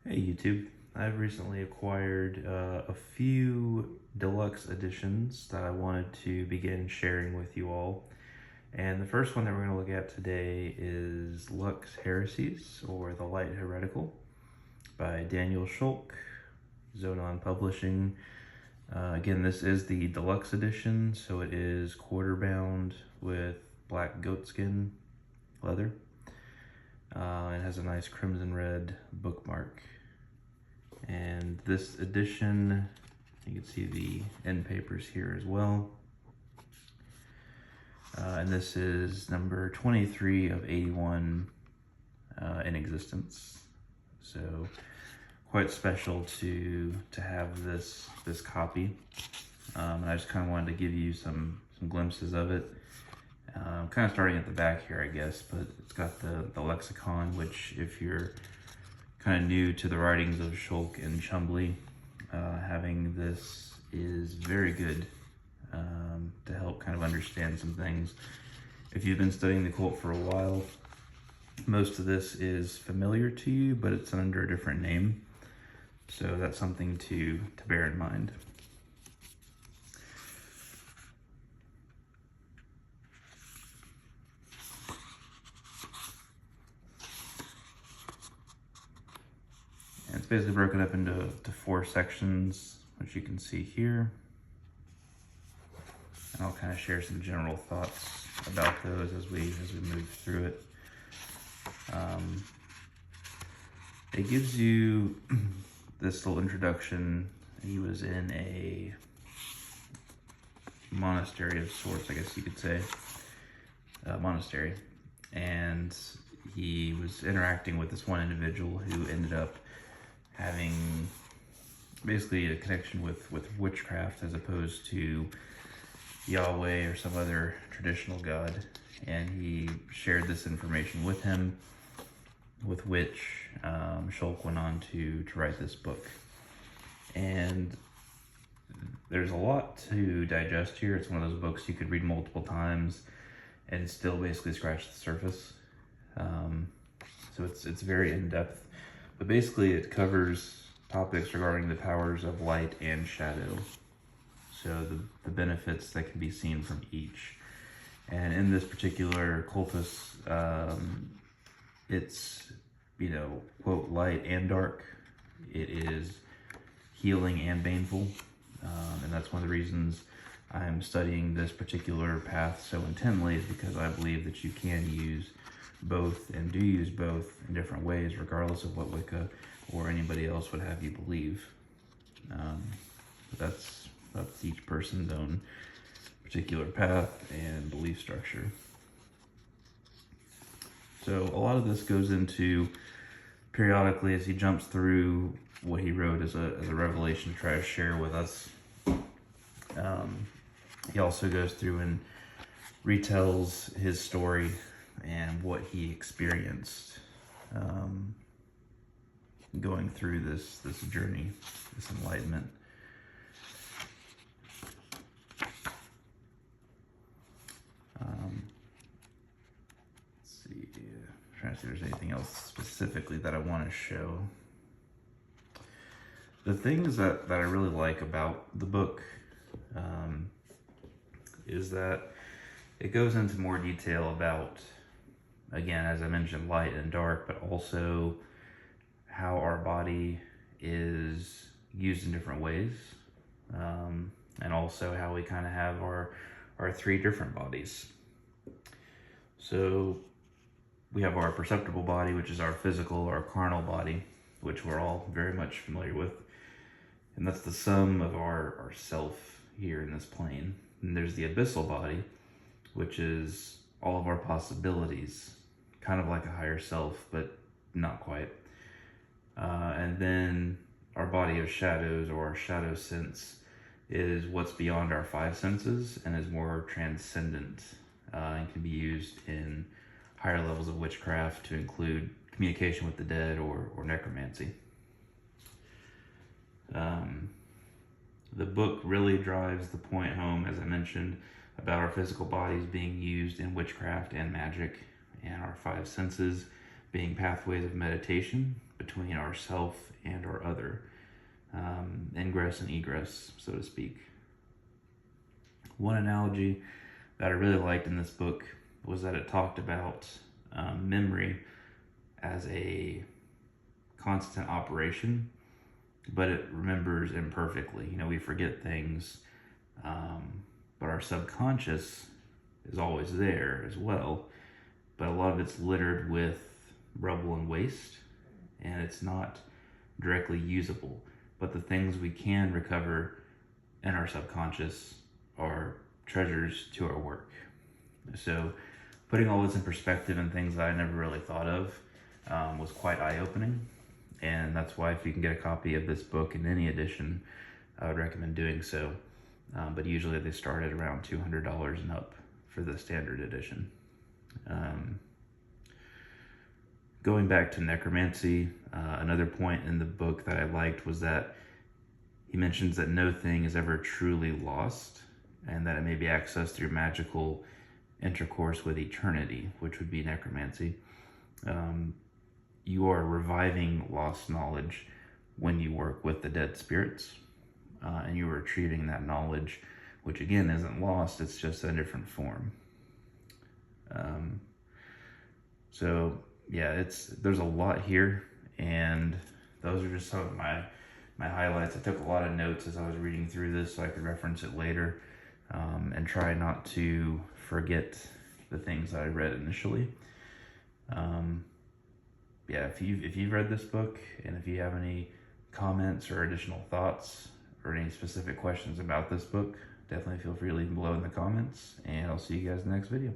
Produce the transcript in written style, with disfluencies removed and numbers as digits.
Hey YouTube, I've recently acquired a few deluxe editions that I wanted to begin sharing with you all. And the first one that we're going to look at today is Lux Haeresis, or The Light Heretical, by Daniel Schulk, Xoanon Publishing. Again, this is the deluxe edition, so it is quarter bound with black goatskin leather. It has a nice crimson red bookmark. And this edition, you can see the end papers here as well. And this is number 23 of 81 in existence. So quite special to have this copy. And I just kind of wanted to give you some glimpses of it. Kind of starting at the back here, I guess, but it's got the lexicon, which if you're kind of new to the writings of Schulk and Chumbley, having this is very good to help kind of understand some things. If you've been studying the occult for a while, most of this is familiar to you, but it's under a different name. So that's something to bear in mind. And it's basically broken up into four sections, which you can see here. And I'll kind of share some general thoughts about those as we move through it. It gives you this little introduction. He was in a monastery of sorts, I guess you could say, monastery, and he was interacting with this one individual who ended up having basically a connection with witchcraft as opposed to Yahweh or some other traditional god, and he shared this information with him, with which Schulk went on to write this book. And there's a lot to digest here. It's one of those books you could read multiple times and still basically scratch the surface. So it's very in-depth, but basically it covers topics regarding the powers of light and shadow. So the benefits that can be seen from each. And in this particular cultus, it's, quote, light and dark. It is healing and baneful. And that's one of the reasons I'm studying this particular path so intently, is because I believe that you can use both and do use both in different ways, regardless of what Wicca or anybody else would have you believe. That's each person's own particular path and belief structure. So a lot of this goes into periodically as he jumps through what he wrote as a revelation to try to share with us. He also goes through and retells his story and what he experienced going through this journey, this enlightenment. Let's see, I'm trying to see if there's anything else specifically that I want to show. The things that I really like about the book is that it goes into more detail about, again, as I mentioned, light and dark, but also how our body is used in different ways, and also how we kind of have our three different bodies. So we have our perceptible body, which is our physical, our carnal body, which we're all very much familiar with. And that's the sum of our self here in this plane. And there's the abyssal body, which is all of our possibilities, kind of like a higher self, but not quite. And then our body of shadows, or our shadow sense, is what's beyond our five senses and is more transcendent, and can be used in higher levels of witchcraft to include communication with the dead or necromancy. The book really drives the point home, as I mentioned, about our physical bodies being used in witchcraft and magic, and our five senses being pathways of meditation between ourself and our other, ingress and egress, so to speak. One analogy that I really liked in this book was that it talked about memory as a constant operation, but it remembers imperfectly. You know, we forget things, but our subconscious is always there as well, but a lot of it's littered with rubble and waste, and it's not directly usable. But the things we can recover in our subconscious are treasures to our work. So putting all this in perspective and things that I never really thought of was quite eye-opening, and that's why if you can get a copy of this book in any edition, I would recommend doing so. But usually they start at around $200 and up for the standard edition. Going back to necromancy, another point in the book that I liked was that he mentions that no thing is ever truly lost, and that it may be accessed through magical intercourse with eternity, which would be necromancy. You are reviving lost knowledge when you work with the dead spirits, and you are retrieving that knowledge, which again isn't lost, it's just a different form. So yeah, there's a lot here, and those are just some of my highlights. I took a lot of notes as I was reading through this so I could reference it later, and try not to forget the things that I read initially. Yeah, if you've read this book, and if you have any comments or additional thoughts or any specific questions about this book, definitely feel free to leave them below in the comments, and I'll see you guys in the next video.